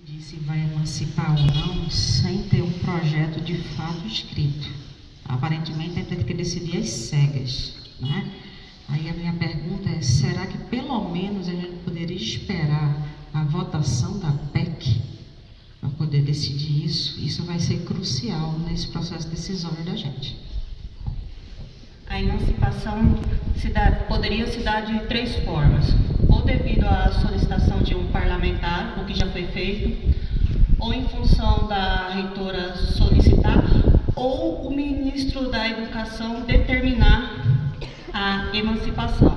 decidir se vai emancipar ou não sem ter um projeto de fato escrito. Aparentemente, tem que decidir às cegas, né? Aí a minha pergunta é, será que pelo menos a gente poderia esperar a votação da PEC para poder decidir isso? Isso vai ser crucial nesse processo decisório da gente. A emancipação poderia se dar de três formas: ou devido à solicitação de um parlamentar, o que já foi feito, ou em função da reitora solicitar, ou o ministro da Educação determinar a emancipação.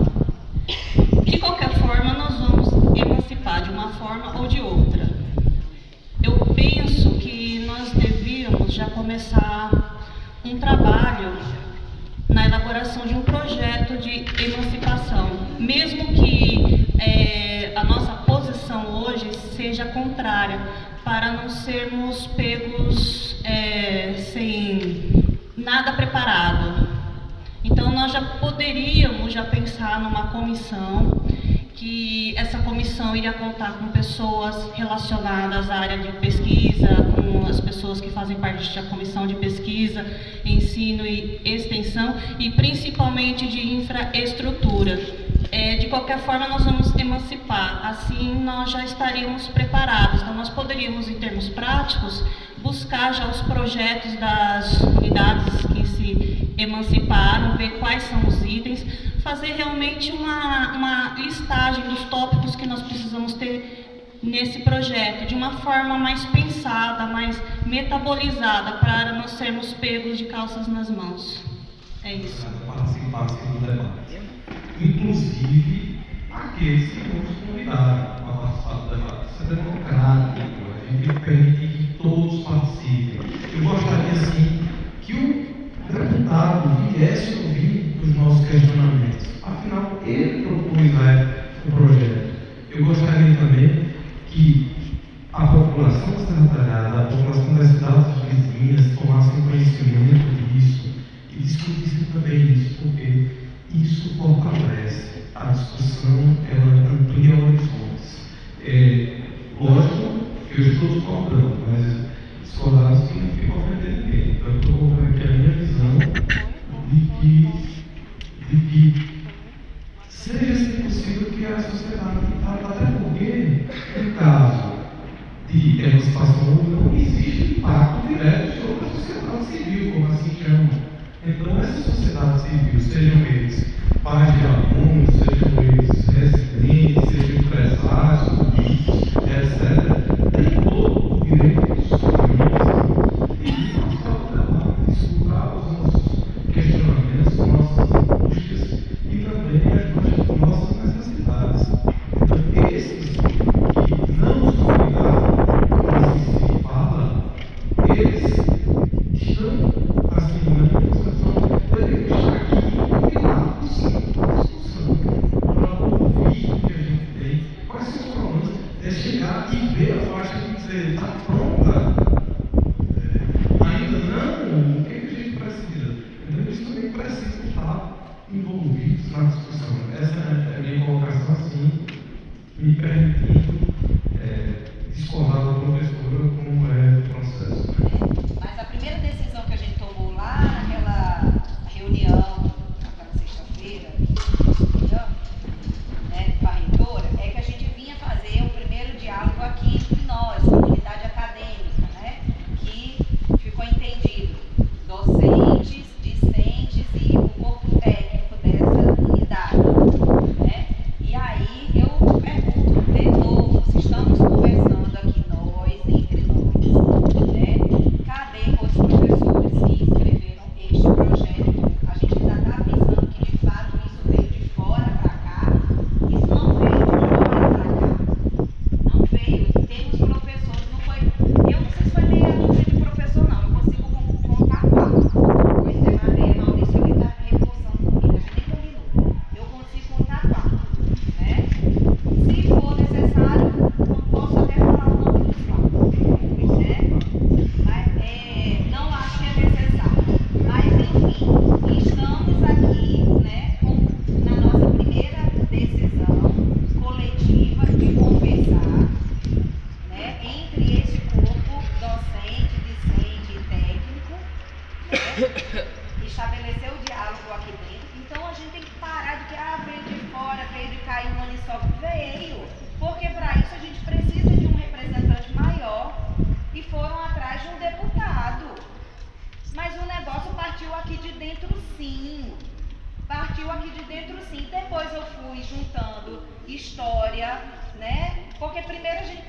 De qualquer forma, nós vamos emancipar de uma forma ou de outra. Eu penso que nós devíamos já começar um trabalho na elaboração de um projeto de emancipação, mesmo que a nossa posição hoje seja contrária, para não sermos pegos sem nada preparado. Então, nós já poderíamos pensar numa comissão, que essa comissão iria contar com pessoas relacionadas à área de pesquisa, com as pessoas que fazem parte da comissão de pesquisa, ensino e extensão, e principalmente de infraestrutura. De qualquer forma, nós vamos emancipar, assim nós já estaríamos preparados. Então, nós poderíamos, em termos práticos, buscar já os projetos das unidades que se emanciparam, ver quais são os itens, fazer realmente uma listagem dos tópicos que nós precisamos ter nesse projeto, de uma forma mais pensada, mais metabolizada, para não sermos pegos de calças nas mãos. É isso. Participar do debate. Inclusive, aqueles que nos convidaram para participar do debate. Isso é democrático, a gente permite que todos participem. Eu gostaria, sim, que o deputado viesse ouvir os nossos questionamentos. Afinal, ele propôs o projeto. Eu gostaria também que a população da Serra Talhada, a população das cidades vizinhas, tomassem conhecimento disso e discutissem também isso, porque isso fortalece a discussão, ela amplia horizontes. Lógico que eu estou discordando, mas discordar não significa ofender ninguém. Então, eu estou colocando aqui a minha visão de que seja, se possível, criar a sociedade digital, até porque, no caso de emancipação, não existe impacto direto sobre a sociedade civil, como assim chamam. Então, essa sociedade civil, sejam eles pais de alunos, sejam eles residentes, sejam empresários, políticos, etc., tem todo o direito de sua e participar do debate, escutar os nossos questionamentos, nossas angústias e também as nossas necessidades. Então, esses que não nos convidaram, como assim se fala, eles estão, assim, na minha concepção, deveriam estar aqui convidados, sim, para discussão, para ouvir o que a gente tem, quais são os problemas, chegar e ver a faixa de dizer, está pronta? Ainda não? O que a gente precisa? Então, eles também precisam estar envolvidos na discussão. Essa é a minha colocação, assim, me permitindo discordar da professora como é o processo. Mas a primeira decisão que a gente tomou lá naquela reunião, naquela sexta-feira, com a reitora, é que a gente vinha fazer o primeiro diálogo aqui entre nós, comunidade acadêmica, né? Que ficou entendido, docentes, discentes e o corpo técnico dessa unidade, né? E aí eu pergunto de novo,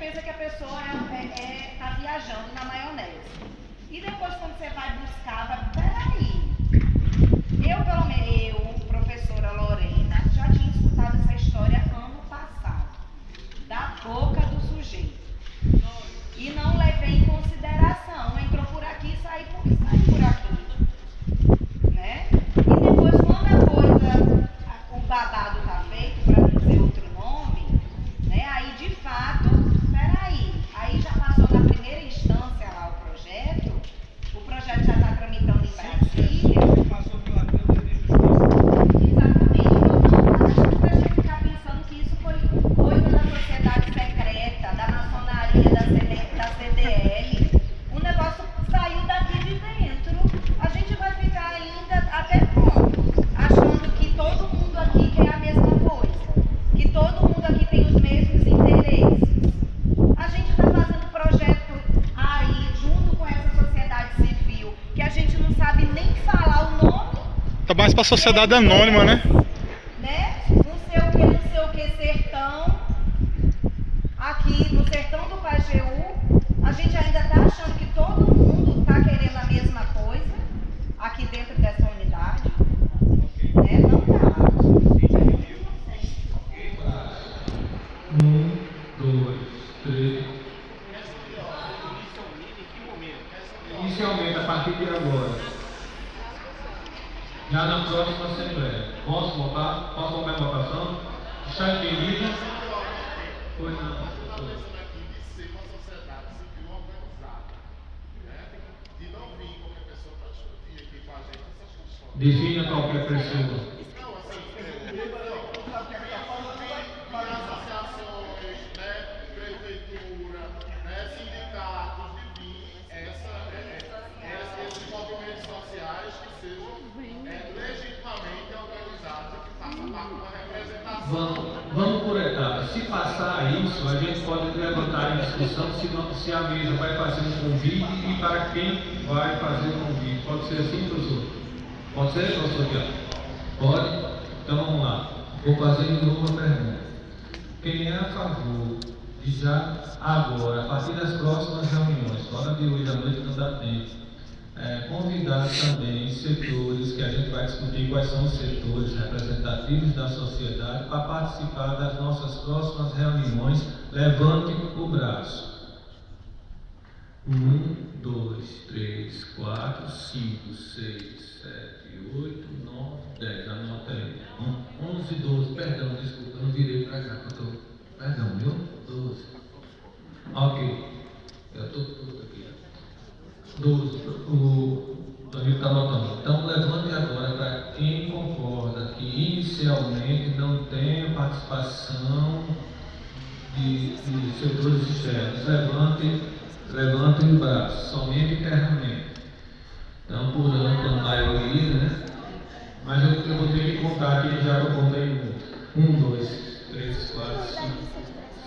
pensa que a pessoa está viajando na maionese. E depois, quando você vai buscar, peraí. Eu, professora Lorena, já tinha escutado essa história ano passado, da boca do sujeito. E não levei em consideração, entrou por aqui e saiu por aqui. Né? E depois, quando o babado está feito, para não dizer outro nome, né? Aí de fato, peraí, aí já passou na primeira instância lá o projeto já está tramitando em Brasília. Exatamente, então a gente deixa de ficar pensando que isso foi coisa da sociedade secreta, da maçonaria, da CDL. O negócio saiu daqui de dentro. A gente vai ficar ainda até quando? Achando que todo mundo aqui quer a mesma coisa, que todo mundo aqui tem os mesmos interesses. A gente está fazendo projeto aí, junto com essa sociedade civil, que a gente não sabe nem falar o nome. Tá mais para a sociedade anônima, né? Não sei o que, sertão. Aqui no sertão do Pajeú, a gente ainda está achando que todo mundo está querendo a mesma coisa, aqui dentro dessa unidade. Né? Não dá. 1, 2, 3. Inicialmente, a partir de agora, já na próxima Assembleia. Posso votar? Posso colocar em votação? Está entendido? Pois não. Defina qualquer pessoa. Vamos por etapas. Se passar isso, a gente pode levantar em discussão se a mesa vai fazer um convite e para quem vai fazer o convite. Pode ser assim, professor? Pode ser, professor Tiago? Pode? Então vamos lá. Vou fazer de novo uma pergunta. Quem é a favor de já agora, a partir das próximas reuniões, fora de hoje à noite não dá tempo, convidar também setores, que a gente vai discutir quais são os setores representativos da sociedade, para participar das nossas próximas reuniões. Levante o braço. 1, 2, 3, 4, 5, 6, 7, 8, 9, 10. Anota aí. 11, 12. Perdão, desculpa, eu não virei para cá. Perdão, viu? 12. Ok. Eu estou tudo aqui. 12. O Danilo está anotando. Então, levante agora para quem concorda que inicialmente não tenha participação de setores externos. Levante o braço, somente internamente. Então, por ampla maioria, né? Mas eu vou ter que contar aqui, já que eu contei muito. 1, 2, 3, 4, 5,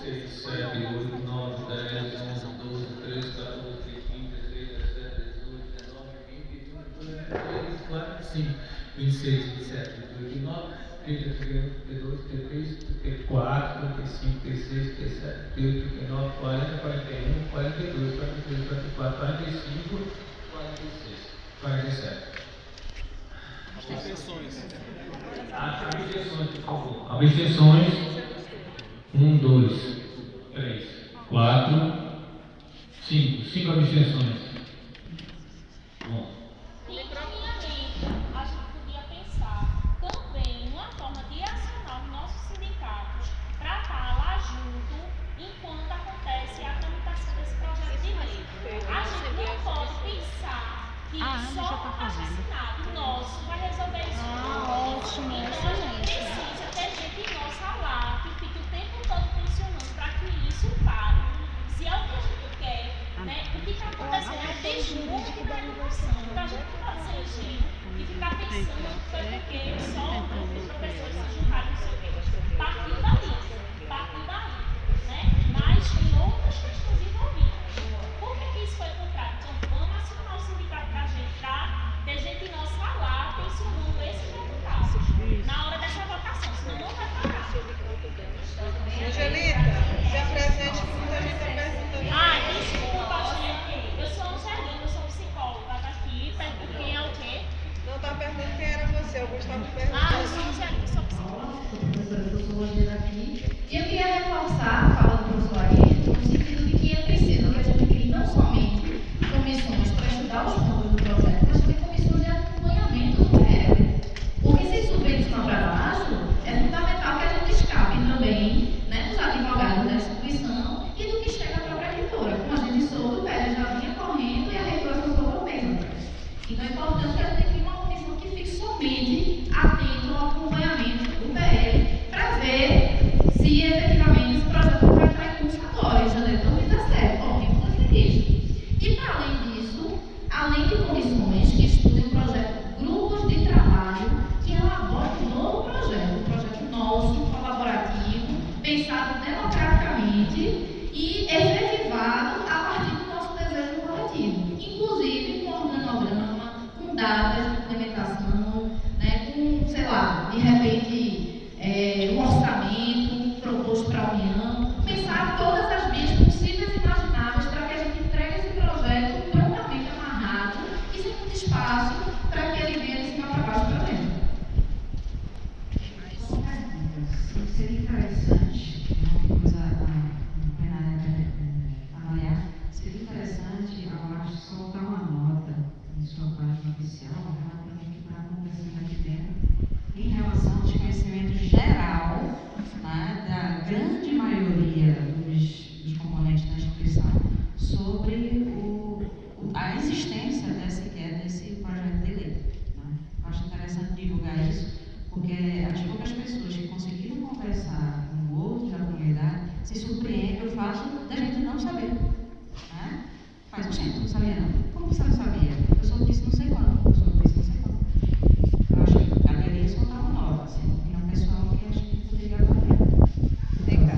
6, 7, 8, 9, 10, 11, 12, 13, 14, 15, 16, 17, 18, 19, 20, 21, 22, 24, 25, 26, 27, 28, 29, 30, 31, 32, 33, 34, 35, 36, 37, 38, 39, 40, 41, 42, 43, 44, 45, 46, 47. Abstenções. Abstenções, por favor. Abstenções. 1, 2, 3, 4, 5. 5 abstenções. Bom. A gente podia pensar também uma forma de acionar os nossos sindicatos para estar lá junto enquanto acontece a tramitação desse projeto de lei. A gente não pode pensar que só o assassinato nosso vai resolver isso. Ótimo, então a gente precisa ter gente nossa lá que fique o tempo todo funcionando para que isso pare. Se é o que a gente quer, né? O que está acontecendo é o desmonte da educação. Então a gente não pode ser ingênuo e ficar pensando que foi porque só os professores se juntaram, não sei o quê. Partiu daí, né? Mas tem outras questões envolvidas. Por que isso foi contrário? Então vamos acionar o sindicato para a gente, para ter gente nossa lá pensionando esse resultado na hora dessa votação, senão não vai parar. Angelita, se apresente com muita gente. o fato da gente não saber. Né? Mas, gente, não sabia não. Como você não sabia? Eu só disse não sei quando. Eu só disse não sei quando. Eu acho que caberia soltar uma nova, assim. E é um pessoal que a gente poderia avaliar. Vem cá.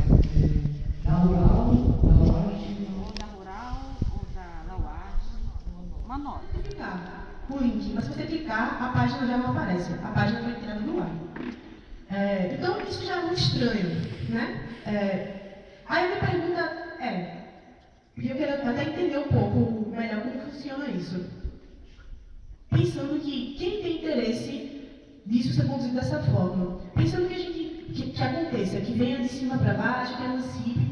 Da rural, da UAS. Ou da rural ou da UAS. Uma nota. O link, mas se você clicar, a página já não aparece. A página foi tirada do ar. Então, isso já é muito estranho, né? Aí a minha pergunta e eu quero até entender um pouco melhor como funciona isso. Pensando que quem tem interesse disso ser conduzido dessa forma, pensando que aconteça, que venha de cima para baixo, que antecipe,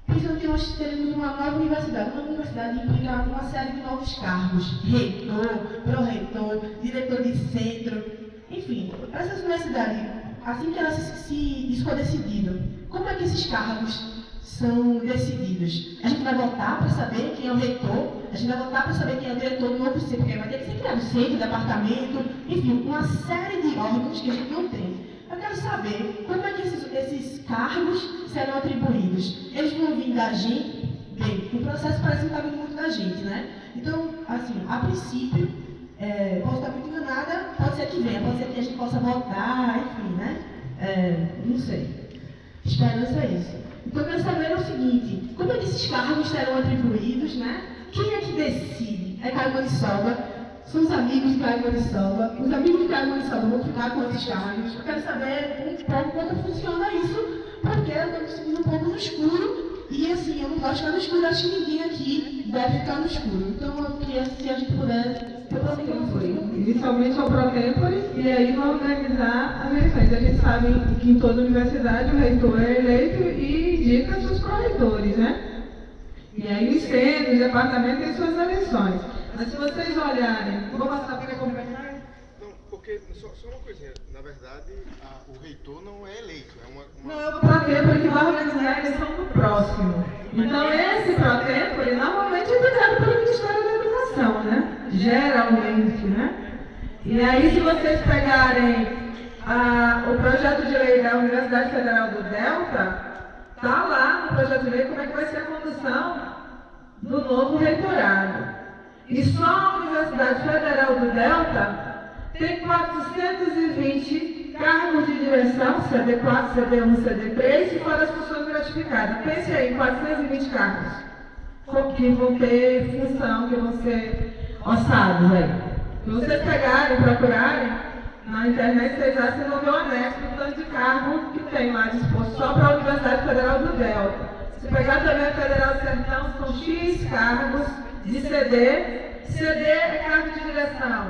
pensando que nós teremos uma nova universidade. Uma universidade implica uma série de novos cargos, reitor, pró-reitor, diretor de centro, enfim, essas universidades, assim que elas se for decidido, como é que esses cargos são decididos? A gente vai votar para saber quem é o reitor, a gente vai votar para saber quem é o diretor do novo centro, porque vai ter que ser criado centro, departamento, enfim, uma série de órgãos que a gente não tem. Eu quero saber como é que esses cargos serão atribuídos. Eles vão vir da gente? Bem, o processo parece que não está vindo muito da gente, né? Então, assim, a princípio, posso estar muito enganada, pode ser que venha, pode ser que a gente possa votar, enfim, né? Não sei. Esperança é isso. Então, eu quero saber o seguinte, como é que esses cargos serão atribuídos, né? Quem é que decide? É Caio Maniçoba? São os amigos de Caio Maniçoba? Os amigos de Caio Maniçoba vão ficar com esses cargos? Eu quero saber um pouco como funciona isso, porque eu estou me sentindo um pouco no escuro, e assim, eu não gosto de ficar no escuro, acho que ninguém aqui deve ficar no escuro. Então, eu queria, se a gente puder, eu prometo que não foi. Inicialmente ao pró-tempore, e aí vai organizar as eleições. A gente sabe que em toda universidade o reitor é eleito e indica seus pró-reitores, né? E aí os centros, os departamentos têm suas eleições. Mas se vocês olharem, vou passar para complementar. Não, porque, só uma coisinha, na verdade, o reitor não é eleito, é uma... Não, é o pró-tempore que vai organizar a eleição do próximo. Então esse pró-tempore normalmente é indicado pelo Ministério da Educação, né? Geralmente, né? E aí, se vocês pegarem o projeto de lei da Universidade Federal do Delta, está lá no projeto de lei como é que vai ser a condução do novo reitorado. E só a Universidade Federal do Delta tem 420 cargos de direção, CD4, CD1, CD3, e fora as funções gratificadas. Pense aí, 420 cargos que vão ter função, que vão ser ossados aí. Se vocês pegarem e procurarem, na internet vocês vão ver o anexo do tanto de cargo que tem lá disposto só para a Universidade Federal do Delta. Se pegar também a Federal do Sertão, são X cargos de CD. CD é cargo de direção.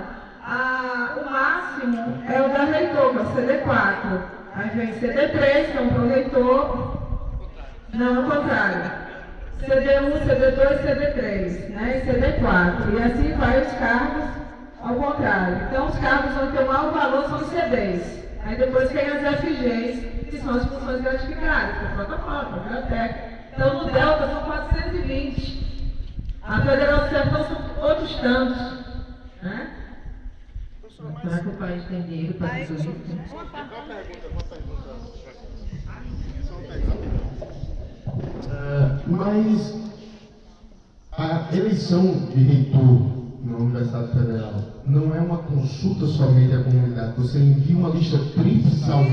O máximo é o da reitor, que é o CD4. Aí vem CD3, que é um pro-reitor. Não, ao contrário. CD1, CD2, CD3, né? E CD4. E assim vai os cargos ao contrário. Então, os cargos vão ter o maior valor são os CDs. Aí depois tem as FGs, que são as funções gratificadas, que é protocolo, biblioteca. Então, no Delta são 420. A Federal do Sertão são outros tantos. Né? Será que o país tem dinheiro para tudo isso? Uma pergunta. Só uma pergunta. Mas a eleição de reitor na Universidade Federal não é uma consulta somente à comunidade. Você envia uma lista trimestral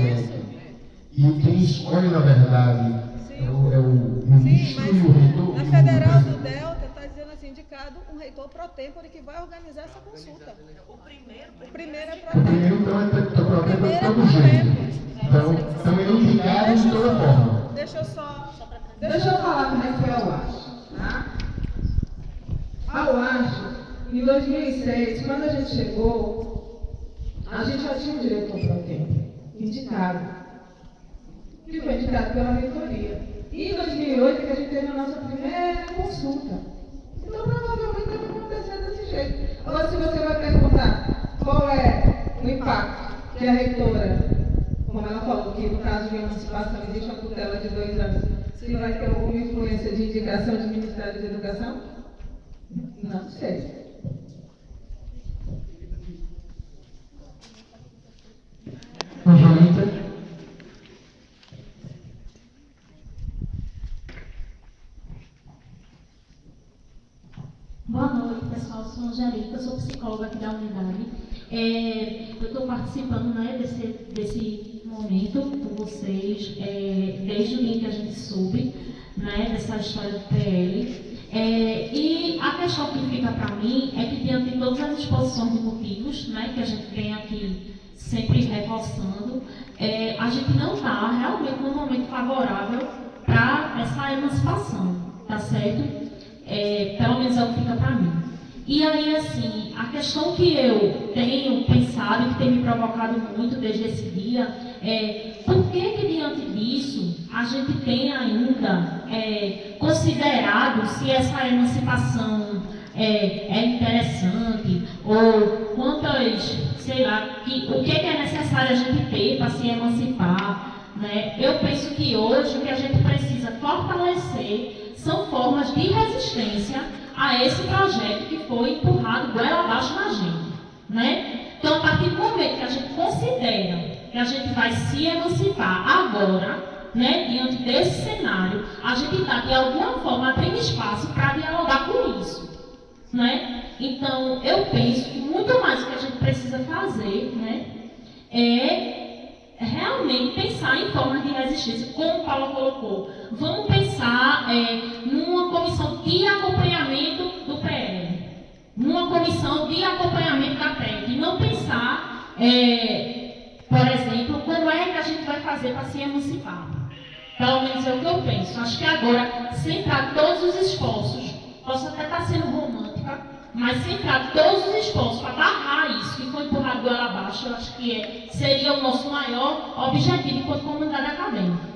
e quem escolhe, na verdade, é o ministro e o reitor. Na Federal do Delta está dizendo assim, indicado um reitor pro-tempore que vai organizar essa consulta. O primeiro é pro-tempore. O primeiro, então, é pro-tempore de todo jeito. Então, também é indicado de toda forma. Deixa eu falar como é que foi a UAS. Tá? A UAS, em 2006, quando a gente chegou, a gente já tinha um diretor pro-tempore indicado, que foi indicado pela reitoria. E em 2008 que a gente teve a nossa primeira consulta. Então, provavelmente deve acontecer desse jeito. Agora, se você vai perguntar qual é o impacto que a reitora, como ela falou, que no caso de emancipação existe uma tutela de 2 anos, se vai ter alguma influência de indicação do Ministério da Educação? Não sei. Boa noite, pessoal. Sou Angelica, sou psicóloga aqui da unidade. Eu estou participando, né, desse momento com vocês, desde o dia que a gente soube, né, dessa história do PL. E a questão que fica para mim é que, diante de todas as exposições de motivos, né, que a gente vem aqui sempre reforçando, a gente não está realmente num momento favorável para essa emancipação, tá certo? Pelo menos é o que fica para mim. E aí, assim, a questão que eu tenho pensado e que tem me provocado muito desde esse dia é por que diante disso a gente tem ainda considerado se essa emancipação é interessante ou quantas, sei lá, o que é necessário a gente ter para se emancipar, né? Eu penso que hoje o que a gente precisa fortalecer são formas de resistência a esse projeto que foi empurrado goela abaixo na gente, né? Então, a partir do momento que a gente considera que a gente vai se emancipar agora, né, diante desse cenário, a gente está, de alguma forma, abrindo espaço para dialogar com isso, né? Então, eu penso que muito mais o que a gente precisa fazer, né, é realmente pensar em formas de resistência, como o Paulo colocou. Vamos pensar numa comissão de acompanhamento do PL, numa comissão de acompanhamento da PEC, e não pensar, por exemplo, como é que a gente vai fazer para se emancipar. Pelo menos é o que eu penso. Acho que agora, centrar todos os esforços, posso até estar sendo romântica, mas centrar todos os esforços para barrar isso que foi empurrado goela abaixo, eu acho que seria o nosso maior objetivo enquanto comunidade acadêmica.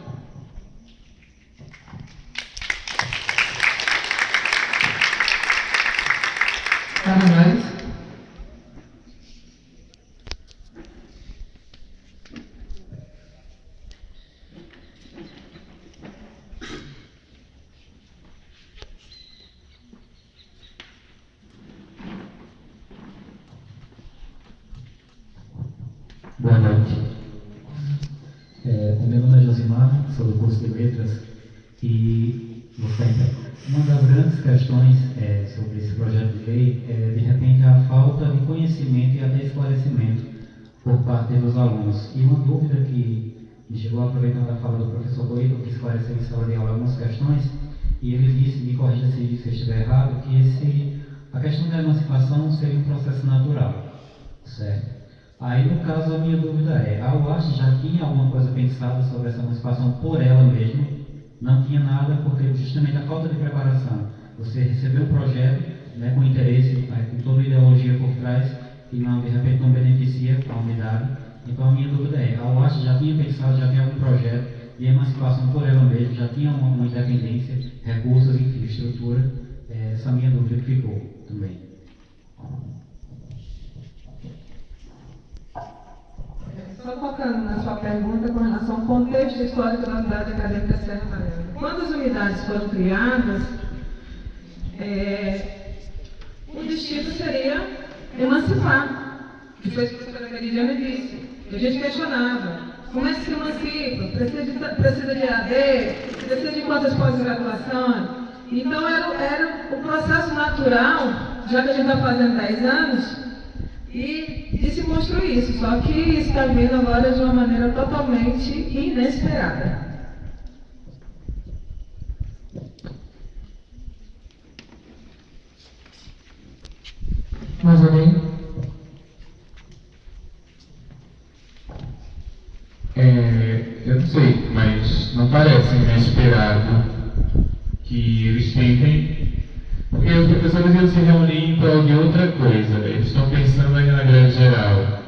Mais? Boa noite. O meu nome é Josimar, sou do curso de Letras e uma das grandes questões sobre esse projeto de lei é, de repente, a falta de conhecimento e até esclarecimento por parte dos alunos. E uma dúvida que me chegou aproveitando a fala do professor Boito, que esclareceu em sala de aula algumas questões, e ele disse, me corrija se eu estiver errado, que a questão da emancipação seria um processo natural, certo? Aí, no caso, a minha dúvida é, a UAST já tinha alguma coisa pensada sobre essa emancipação por ela mesma? Não tinha nada, porque justamente a falta de preparação. Você recebeu um projeto, né, com interesse, com toda a ideologia por trás, e não, de repente não beneficia a unidade. Então, a minha dúvida é, a UAST já tinha pensado, já tinha algum projeto de emancipação por ela mesma, já tinha uma independência, recursos, enfim, estrutura? Essa é a minha dúvida que ficou também. Só tocando na sua pergunta com relação ao contexto histórico da unidade acadêmica Serra Amarela. Quando as unidades foram criadas, o destino seria emancipar, que foi isso que a professora Veridiana disse. A gente questionava, como é que se emancipa? Precisa de AD? Precisa de quantas pós-graduações? Então era o processo natural, já que a gente está fazendo 10 anos, e se construir isso, só que isso está vindo agora de uma maneira totalmente inesperada. Mais alguém? Eu não sei, mas não parece inesperado que eles tentem. Porque os professores iam se reunir em prol de outra coisa, eles estão pensando aí na grande geral.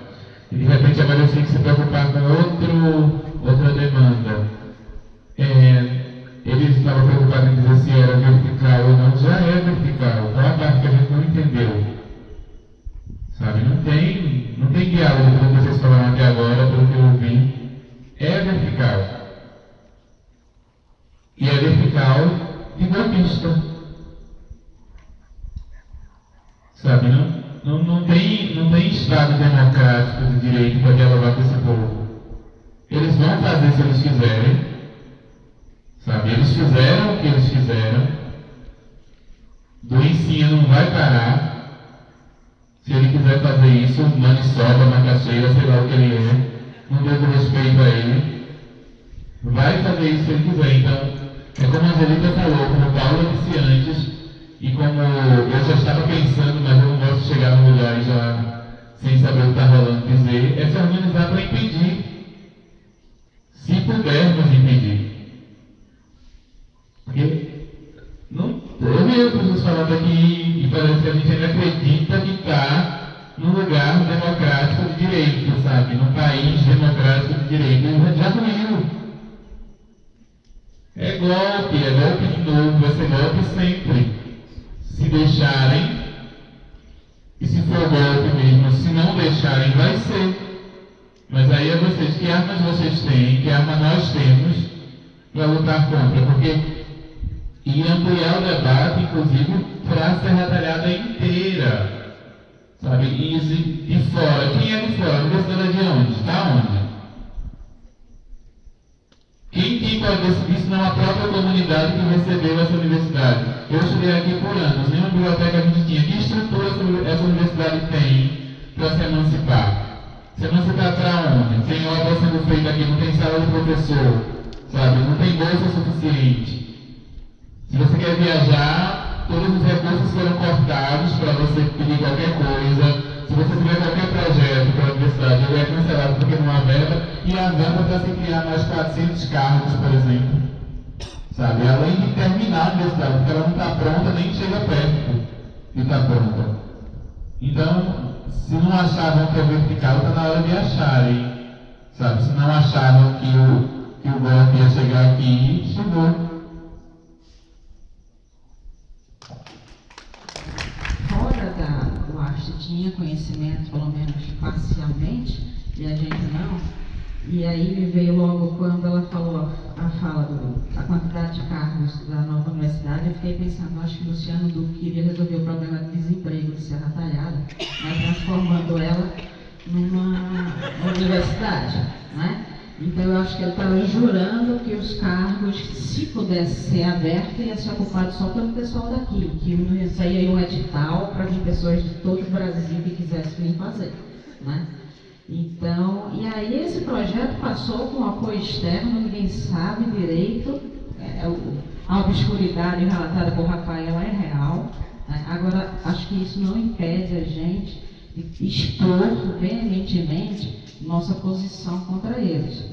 E de repente agora eles têm que se preocupar com outra demanda. Eles estavam preocupados em dizer se era vertical ou não, já é vertical. Qual a parte que a gente não entendeu? Sabe, não tem diálogo com o que vocês falaram até agora, pelo que eu ouvi. É vertical. E é vertical de golpista. Sabe, não tem Estado democrático de direito para dialogar com esse povo. Eles vão fazer se eles quiserem. Sabe, eles fizeram o que eles fizeram do ensino linha não vai parar. Se ele quiser fazer isso, maniçoba, macaxeira, sei lá o que ele é, não devo respeito a ele, vai fazer isso se ele quiser. Então, é como a Angelita falou, como Paula disse antes, e como eu já estava pensando, mas eu não gosto de chegar no lugar e já sem saber o que está rolando, dizer, é se organizar para impedir, se pudermos impedir. Porque não, eu vi pessoas falando aqui e parece que a gente ainda acredita que está num lugar democrático de direito, sabe? Num país democrático de direito. Já ruiu. É golpe de novo, vai ser golpe sempre. Se deixarem, e se for golpe mesmo, se não deixarem, vai ser. Mas aí é vocês, que armas vocês têm, que arma nós temos para lutar contra, porque e ampliar o debate, inclusive, para a Serra Talhada inteira, sabe? E de fora, quem é de fora? A universidade é de onde? Está onde? Quem pode decidir se não a própria comunidade que recebeu essa universidade? Eu estudei aqui por anos, nenhuma biblioteca a gente tinha. Que estrutura essa universidade tem para se emancipar? Se emancipar para onde? Tem obra sendo feita aqui, não tem sala de professor, sabe? Não tem bolsa suficiente. Se você quer viajar, todos os recursos foram cortados para você pedir qualquer coisa. Se você tiver qualquer projeto para a universidade, ele é cancelado porque não há verba. E a verba para se criar mais 400 cargos, por exemplo. Sabe? Além de terminar a universidade, porque ela não está pronta, nem chega perto de estar pronta. Então, se não achavam que é vertical, está na hora de acharem. Sabe? Se não achavam que o golpe ia chegar aqui, chegou. O Arte tinha conhecimento, pelo menos parcialmente, e a gente não. E aí me veio logo quando ela falou a fala da quantidade de cargos da nova universidade, eu fiquei pensando, acho que o Luciano Duque queria resolver o problema de desemprego de Serra Talhada, né, transformando ela numa universidade, né? Então eu acho que ele estava jurando que os cargos, se pudesse ser abertos, ia ser ocupado só pelo pessoal daqui, que não ia sair um edital para vir pessoas de todo o Brasil que quisessem vir fazer, né? Então, e aí esse projeto passou com apoio externo, ninguém sabe direito, a obscuridade relatada por Rafaela é real, né? Agora, acho que isso não impede a gente de expor veementemente nossa posição contra eles.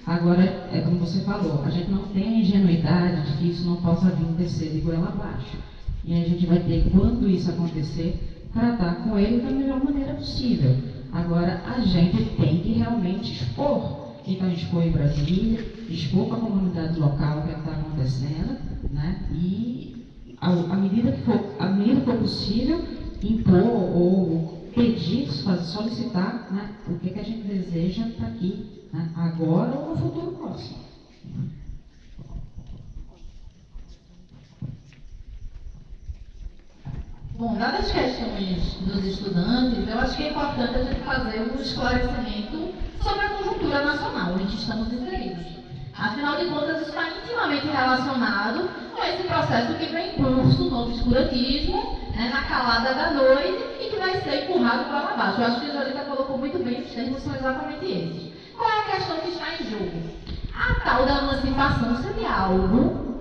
Agora, é como você falou, a gente não tem a ingenuidade de que isso não possa vir descer de goela abaixo. E a gente vai ter, quando isso acontecer, tratar com ele da melhor maneira possível. Agora, a gente tem que realmente expor. Então, expor em Brasília, expor para a comunidade local o que está acontecendo, né? E, à medida que for possível, impor ou pedir, solicitar, né, o que a gente deseja para aqui, né, agora ou no futuro próximo. Bom, dadas as questões dos estudantes, eu acho que é importante a gente fazer um esclarecimento sobre a conjuntura nacional em que estamos inseridos. Afinal de contas, isso está intimamente relacionado com esse processo que vem em curso no obscurantismo, né, na calada da noite, e que vai ser empurrado para abaixo. Eu acho que a Angelita colocou muito bem, os termos são exatamente esses. Qual é a questão que está em jogo? A tal da emancipação seria algo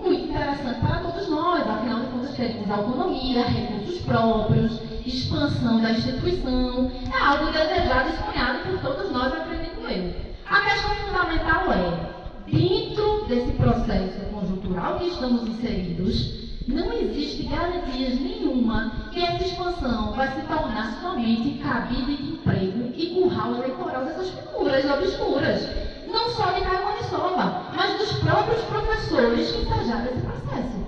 muito interessante para todos nós, afinal de contas teremos autonomia, recursos próprios, expansão da instituição, é algo desejado e sonhado por todos nós, acredito eu. A questão fundamental é, dentro desse processo conjuntural que estamos inseridos, não existe garantias nenhuma que essa expansão vai se tornar somente cabide de emprego e curral eleitoral dessas figuras obscuras, não só de Caio Maniçoba, mas dos próprios professores que estagiaram nesse processo.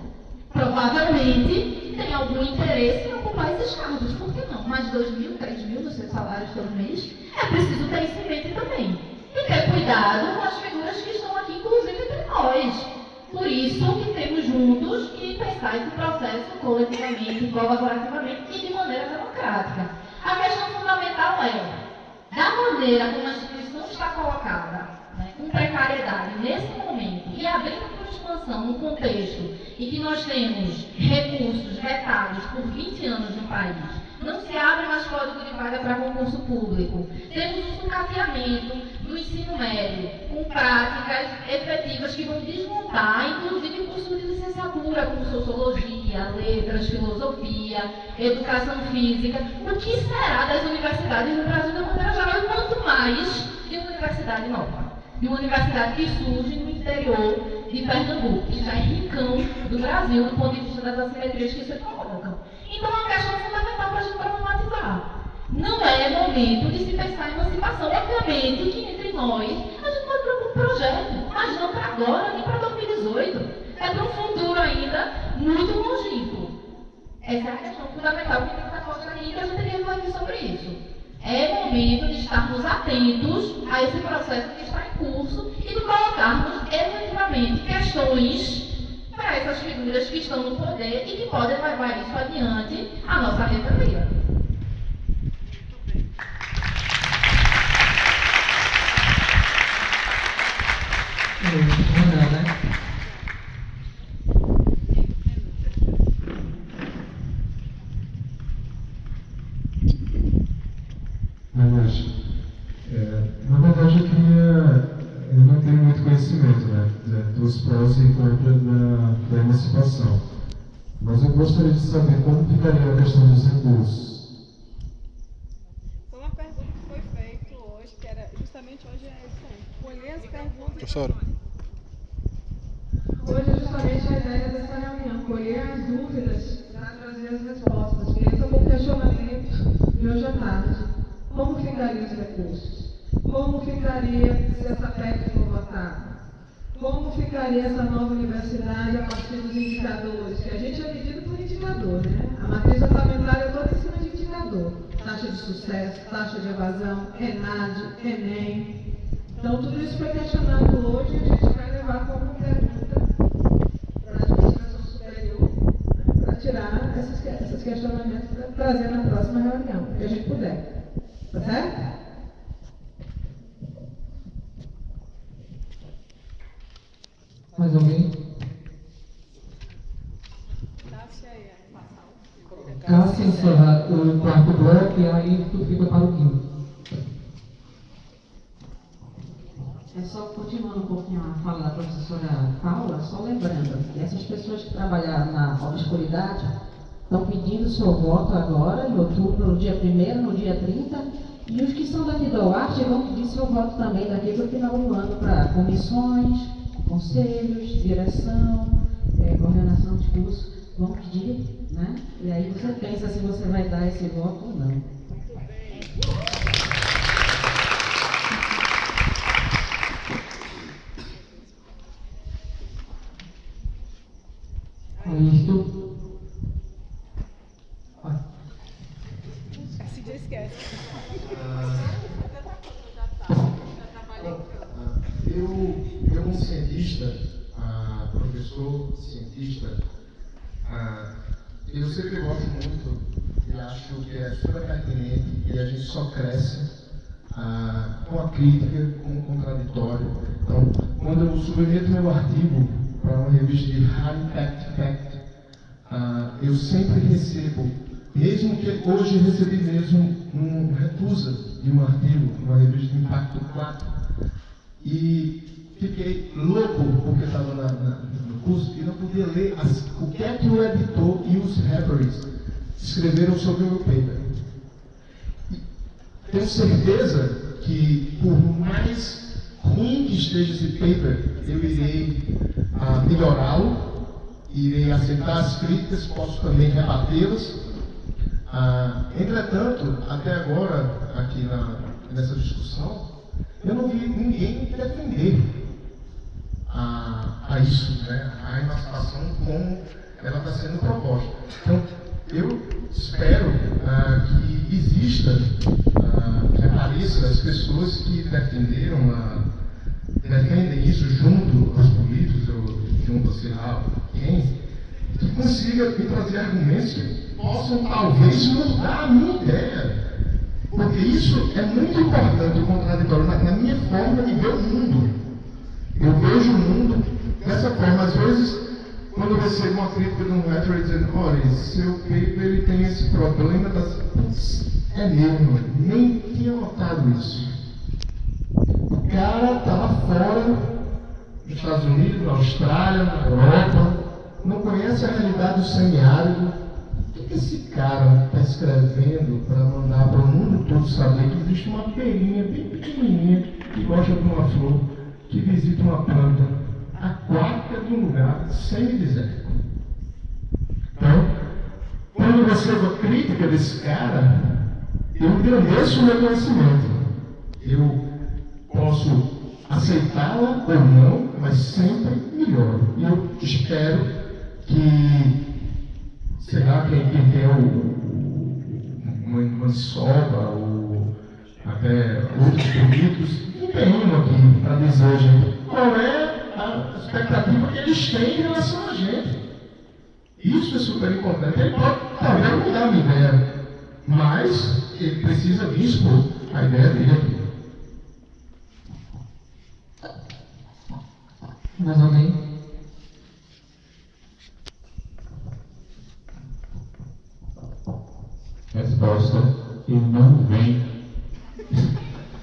Provavelmente tem algum interesse em ocupar esses cargos, por que não? Mais 2.000, 3.000 nos seus salários todo mês, é preciso ter isso em mente também. E ter cuidado com as figuras que estão aqui, inclusive entre nós. Por isso que temos juntos que pensar esse processo coletivamente, colaborativamente e de maneira democrática. A questão fundamental é, da maneira como a instituição está colocada, né, com precariedade nesse momento e abrindo por expansão num contexto em que nós temos recursos vetados por 20 anos no país, não se abre mais código de vaga para concurso público, temos um sucateamento do ensino médio com práticas efetivas que vão desmontar, inclusive cursos de licenciatura como sociologia, letras, filosofia, educação física. O que será das universidades no Brasil de maneira geral e quanto mais de uma universidade nova? De uma universidade que surge no interior de Pernambuco, que já é rincão do Brasil do ponto de vista das assimetrias que se colocam. Então é uma questão fundamental para a gente problematizar. Não é momento de se pensar em emancipação. Obviamente que entre nós a gente pode propor um projeto, mas não para agora, nem para 2018. É para um futuro ainda muito longínquo. Essa é a questão fundamental que tem que estar posta aqui e que a gente teria que refletir sobre isso. É momento de estarmos atentos a esse processo que está em curso e de colocarmos efetivamente questões para essas figuras que estão no poder e que podem levar isso adiante à nossa reitoria. Na verdade, eu não tenho muito conhecimento, dos prós e contras da emancipação. Mas eu gostaria de saber como ficaria a questão dos recursos. Foi uma pergunta que foi feita hoje, que era justamente hoje colher as perguntas. Professora. Hoje é justamente a ideia dessa reunião, colher as dúvidas para trazer as respostas. Porque esse é um questionamento de hoje à tarde. Como ficariam os recursos? Como ficaria se essa PEC for votada? Como ficaria essa nova universidade a partir dos indicadores? Que a gente é medido por indicador, né? A matriz orçamentária é toda em cima de indicador. Taxa de sucesso, taxa de evasão, ENAD, ENEM. Então, tudo isso foi questionado hoje e a gente vai levar como pergunta para a administração superior, para tirar esses questionamentos para trazer na próxima reunião, que a gente puder. Tá certo? Mais alguém? Cássia encerra o quarto bloco e aí tu fica para o quinto. É só continuando um pouquinho a fala da professora Paula, só lembrando que essas pessoas que trabalharam na obscuridade estão pedindo seu voto agora, em outubro, no dia 1º, no dia 30, e os que são daqui do UART vão pedir seu voto também daqui para o final do ano, para comissões, conselhos, direção, coordenação de curso, vão pedir, né? E aí você pensa se você vai dar esse voto ou não. Isto. Se esquece. Eu como cientista, professor cientista, eu sempre gosto muito e acho que é super pertinente e a gente só cresce com a crítica, com o contraditório. Então, quando eu submeto meu artigo para uma revista de High Impact Fact, eu sempre recebo, mesmo que hoje recebi mesmo uma recusa de um artigo, uma revista de Impacto 4, e fiquei louco porque estava no curso e não podia ler o que é que o editor e os referees escreveram sobre o meu paper. E tenho certeza que, por mais ruim que esteja esse paper, eu irei melhorá-lo, irei aceitar as críticas, posso também rebatê-las. Entretanto, até agora, aqui nessa discussão, eu não vi ninguém defender a isso, né? A emancipação como ela está sendo proposta. Então, eu espero que exista, que apareça as pessoas que defendem isso junto aos políticos, ou junto a sei lá quem, que consiga me trazer argumentos que possam talvez mudar a minha ideia. Porque isso é muito importante, o contraditório, na minha forma de ver o mundo. Eu vejo o mundo dessa forma. Às vezes, quando eu recebo uma crítica de um reitor dizendo, olha, seu paper ele tem esse problema das... Putz, é mesmo, nem tinha notado isso. O cara estava fora dos Estados Unidos, na Austrália, na Europa, não conhece a realidade do semiárido. O que esse cara está escrevendo para mandar para o mundo todo saber que existe uma abelhinha bem pequenininha que gosta de uma flor, que visita uma planta aquática de um lugar semidesértico? Então, quando você vê a crítica desse cara, eu engrandeço o meu conhecimento. Eu posso aceitá-la ou não, mas sempre melhor. E eu espero que, sei lá, quem tem uma soba ou até outros produtos, tenham aqui para dizer, gente, qual é a expectativa que eles têm em relação a gente. Isso é super importante. Ele pode talvez mudar a minha ideia, mas ele precisa vir expor a ideia dele aqui. Mais alguém? Resposta: ele não vem.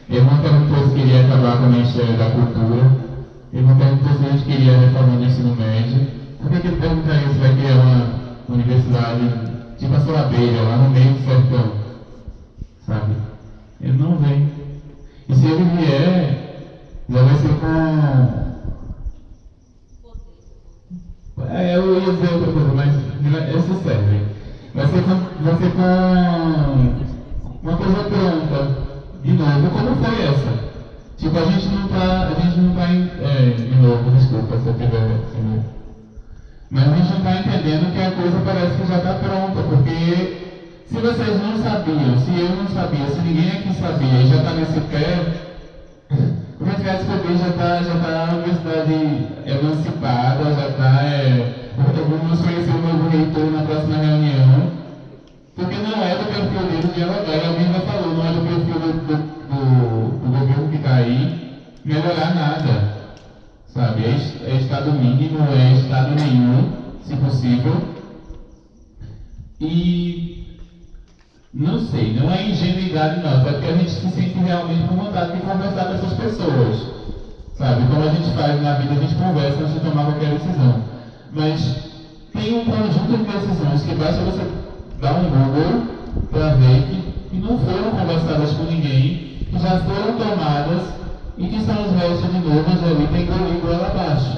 Ele não perguntou se queria acabar com o Ministério da Cultura. Ele não perguntou se a gente queria reformar o ensino médio. Por que ele perguntaria se vai criar uma universidade tipo a sua abelha, lá no meio do sertão? Sabe? Ele não vem. E se ele vier, já vai ser com... eu ia dizer outra coisa, mas esse serve. Vai ser com uma coisa pronta. De novo, como foi essa? Tipo, a gente não tá de novo, desculpa se eu tiver mas a gente não está entendendo que a coisa parece que já está pronta, porque se vocês não sabiam, se eu não sabia, se ninguém aqui sabia e já está nesse pé, o Universidade Escobir já está a universidade emancipada, já está, vamos conhecer o novo reitor na próxima reunião, porque não é do perfil dele dialogar, e alguém já falou, não é do perfil do governo que está aí melhorar nada. Sabe, é estado mínimo, é estado nenhum, se possível. E não sei, não é ingenuidade nossa, é porque a gente se sente realmente com vontade de conversar com essas pessoas. Sabe, como a gente faz na vida, a gente conversa antes de tomar qualquer decisão. Mas tem um conjunto de decisões que basta você dar um Google para ver que não foram conversadas com ninguém, que já foram tomadas e que são os restos de novas ali, tem engolido ela abaixo.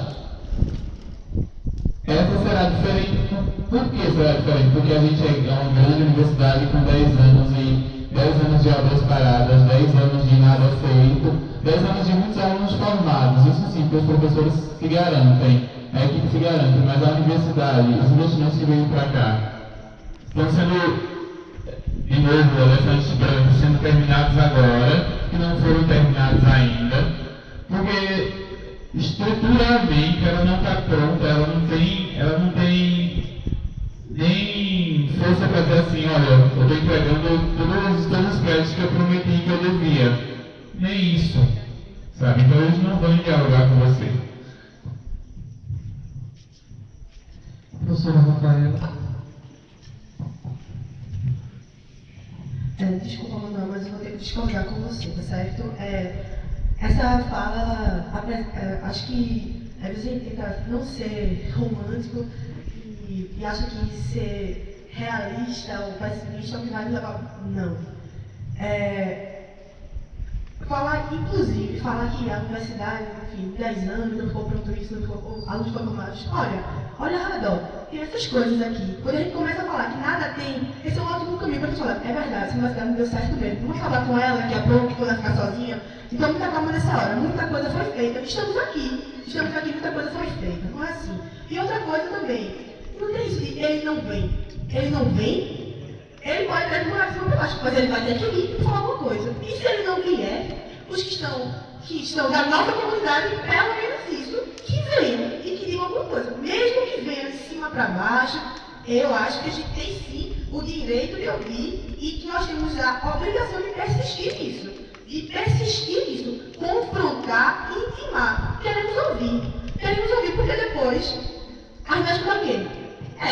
Essa será diferente. Por que será diferente? Porque a gente é uma grande universidade com 10 anos e 10 anos de obras paradas, 10 anos de nada feito, 10 anos de muitos alunos formados. Isso sim, que os professores se garantem, a equipe se garante, mas a universidade, os investimentos que vêm para cá, estão sendo, de novo, elefantes brancos sendo terminados agora, que não foram terminados ainda, porque estruturalmente ela não está pronta, ela não tem nem força para dizer assim, olha, eu estou entregando todos os créditos que eu prometi que eu devia. Nem isso, sabe? Então eles não vão dialogar com você. Professora Rafaela. Desculpa, Manuel, mas eu vou ter que discordar com você, tá certo? Essa fala, acho que às vezes a gente tenta não ser romântico e acha que ser realista ou pessimista é o que vai nos levar. Não. Falar que a universidade, enfim, 10 anos, não ficou pronto isso, não ficou, alunos formados. Olha ao redor, tem essas coisas aqui. Quando a gente começa a falar que nada tem, esse é um ótimo caminho para a gente falar, é verdade, essa universidade não deu certo mesmo. Vamos falar com ela daqui a pouco, quando ela ficar sozinha. Então, muita calma nessa hora, muita coisa foi feita. Estamos aqui, muita coisa foi feita, não é assim. E outra coisa também, não tem isso de ele não vem. Ele não vem, ele pode até demorar de cima para baixo, mas ele vai ter que vir e falar alguma coisa. E se ele não vier, os que estão da nossa comunidade, pelo menos isso, que venham e que digam alguma coisa. Mesmo que venham de cima para baixo, eu acho que a gente tem sim o direito de ouvir e que nós temos a obrigação de persistir nisso. e persistir nisso, confrontar e intimar. Queremos ouvir porque depois a gente vai escutar o quê?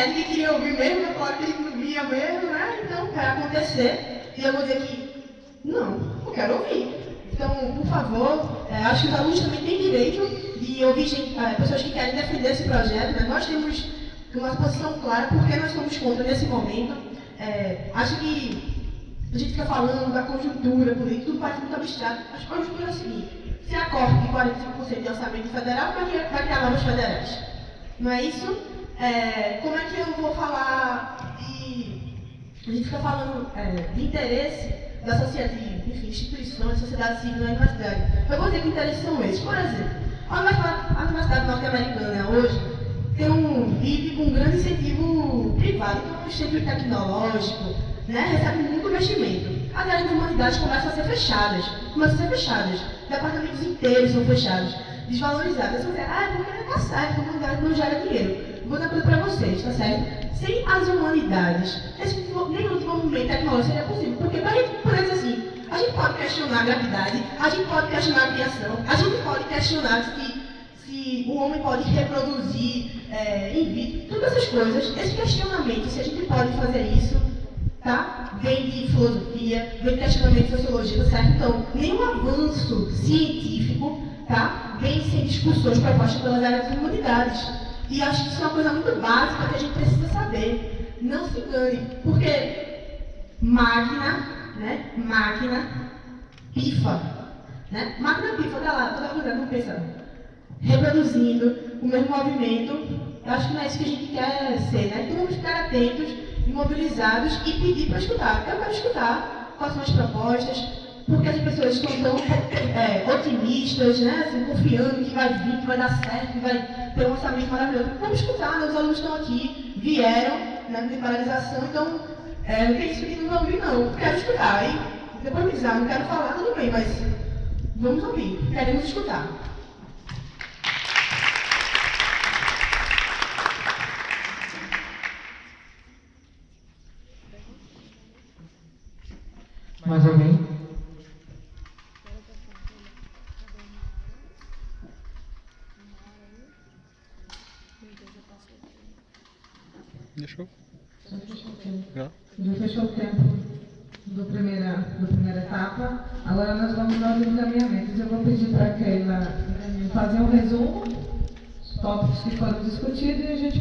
Ninguém queria ouvir mesmo, eu falaram que a gente não via mesmo, né? Então vai acontecer e eu vou dizer que não quero ouvir. Então, por favor, acho que os alunos também têm direito de ouvir pessoas que querem defender esse projeto, né? Nós temos uma posição clara porque nós somos contra nesse momento. Acho que a gente fica falando da conjuntura política, tudo parece muito abstrato. Acho que a conjuntura é o seguinte: se a corte de 45% de orçamento federal, vai criar novas federais. Não é isso? Como é que eu vou falar de... A gente fica falando de interesse da sociedade, enfim, instituições, sociedade civil na universidade. Eu vou dizer que interesses são esses. Por exemplo, a Universidade Norte-Americana hoje tem um VIP com um grande incentivo privado, então é um centro tecnológico, né, recebe muito investimento. As áreas de humanidades começam a ser fechadas. Departamentos inteiros são fechados, desvalorizados. Você vai dizer, porque não está certo, a humanidade não gera dinheiro. Vou dar coisa para vocês, tá certo? Sem as humanidades, nenhum desenvolvimento tecnológico seria possível. Porque, por exemplo, assim, a gente pode questionar a gravidade, a gente pode questionar a criação, a gente pode questionar se o homem pode reproduzir in vitro, todas essas coisas. Esse questionamento, se a gente pode fazer isso, tá? Vem de filosofia, vem de questionamento de sociologia, tá certo? Então, nenhum avanço científico, tá? Vem sem discussões propostas pelas áreas de humanidades. E acho que isso é uma coisa muito básica que a gente precisa saber. Não se engane, porque máquina pifa, né? Máquina pifa, tá lá, toda coisa, não pensa, reproduzindo o mesmo movimento. Eu acho que não é isso que a gente quer ser, né? Então vamos ficar atentos, imobilizados e pedir para escutar. Eu quero escutar quais são as propostas, porque as pessoas estão tão otimistas, né? Assim, confiando que vai vir, que vai dar certo, que vai ter um orçamento maravilhoso. Vamos escutar, né? Os alunos estão aqui, vieram, né? De paralisação, então não tem isso que não ouvir, não. Quero escutar, hein? Depois me dizer, não quero falar, tudo bem, mas vamos ouvir, queremos escutar. Mais alguém? Deixou? Já fechou o tempo da primeira etapa. Agora nós vamos aos encaminhamentos. Eu vou pedir para a Keila fazer um resumo, os tópicos que foram discutidos e a gente